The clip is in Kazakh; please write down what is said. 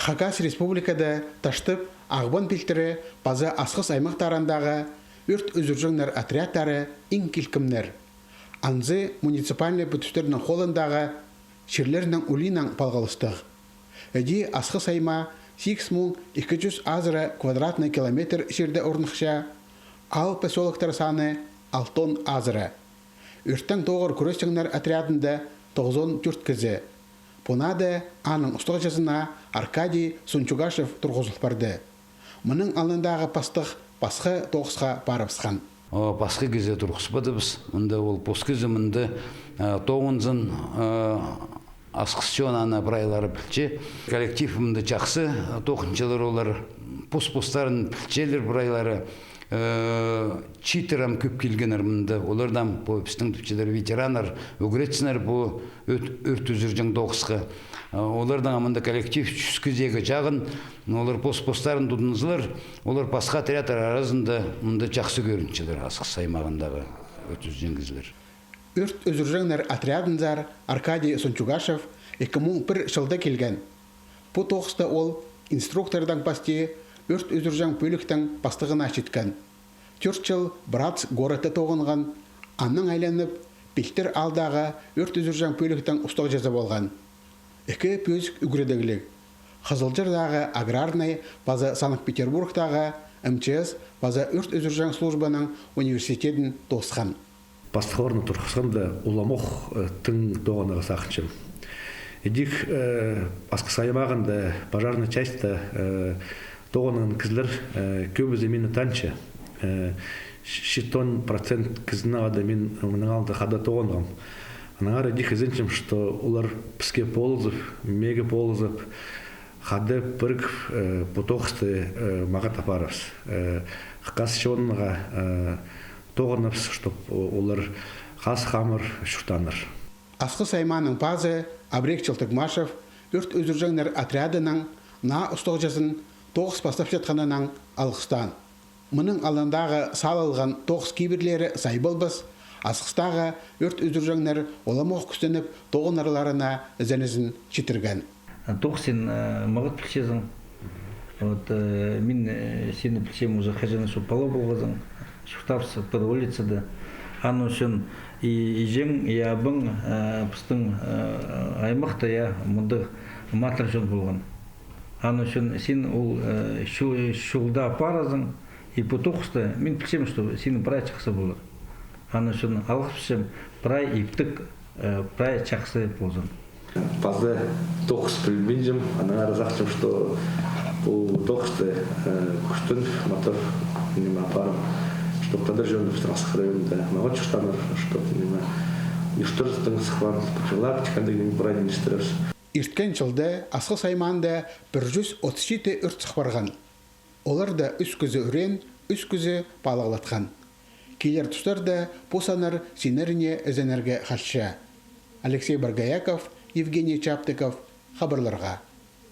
Хакас республикада таштып ағбан пилтері базы асқыс аймақтарындағы өрт үзіржіңнер отрядтары ең келкімнер. Анзы муниципальный бүтістерінің қолындағы шерлерінің улинан палғалыстық. Әді асқыс айма 8200 азыры квадратный километр жерде орнықша, ал поселоктар саны 6 азыры. Өрттің тоғыр күресіңнер отрядында 90 жүрт кізі. Бұнады аның ұстық жазына Аркадий Сунчугашев тұрғызылып барды. Мұның алындағы пастық басқы тоғысқа барыпсқан. Басқы кезе тұрғызбады біз. Мұнда ол пос кезі мұнда тоғынзын асқысчон ана бірайлары білче. Коллектив мұнда жақсы тоқынчылар олар пос-постарын білчелер бірайлары. Читерам көп келгенер мұнда. Олардан біздің түпчелер ветеранар, өгіретсінер бұл өрт үзіржің доғысқа. Олардан мұнда коллектив жүзкізегі жағын, олар пост-постарын дұдыңызлар, олар басқа отрядтар арасында мұнда жақсы көрінчелер асқыс аймағындағы өрт үзіржіңгізлер. Өрт үзіржіңнер отрядындар Аркадий Сунчугашев 2001 жылда келген. Бұл тоғыста ол инструктордан басты өрт үзіржің бөліктің бастығына жеткен. 4 жыл Братс гораты тоғынған, анның айланып, пилтер алдағы өрт үзіржің бөліктің ұстық жазы болған. 2 пөзік үгіредігілік. Қызылжырдағы аграрный базы Санкт-Петербургтағы МЧС базы өрт үзіржің службаның университетін тосқан. Бастығырны тұрқысқанда уламоқ тың тоғаныға сақыншым. Едік асқыс аймағында пожарный частьта тоғанын кізлер көбі земені танчы. 60% кізіна ада мен мұның алды қада тоғанғам. Анағар едік ізінчім, что олар піске полызып, меге полызып, қады бірік бұтоқысты маға тапарыз. Қас шонға тоғанапс, чтоб олар қас қамыр шүртаныр. Асқыс айманың базы Абрек Челтыгмашев өрт үзіржіңнер отрядының на ұстық жазын тоғыс бастап жатқанынан алғыстан. Мұның алындағы салылған тоғыс кейбірлері сайбылбыз, асқыстағы өрт үзіржіңнер оламоқ күстеніп тоғынарларына зәнізін четірген. Тоғысын мағыт пілшезің. Мен сені пілшем уже қажаны шоппала болғызың. Шықтапсы бір улицада. Аны үшін ежің, ябың, пыстың аймақта мұнды матыр жөн болған. Аны үшін сен ол шулда апаразың, и потоқысты мен пілсем, что сені бірай чақсы болыр. Аны үшін алғыс пілсем, бірай ептік, бірай чақсы болсын. Пазды тоқыс білмейжім, ана разақчым, что бұл тоқысты күштін мотор неме апарым, чтобы тогда жөнді бістірасы қырайымда мағат шыштаныр, чтобы неме ештірістің сықлан профилактика деген бірай неместеріз. Ирткен жылда асқыс аймағында 137 өрт сықпарған. Олар да үс күзі үрен, үс күзі балағылатқан. Келер тұстарда посаныр сенеріне әзенерге қалшы. Алексей Баргаяков, Евгений Чаптыков, хабарларға.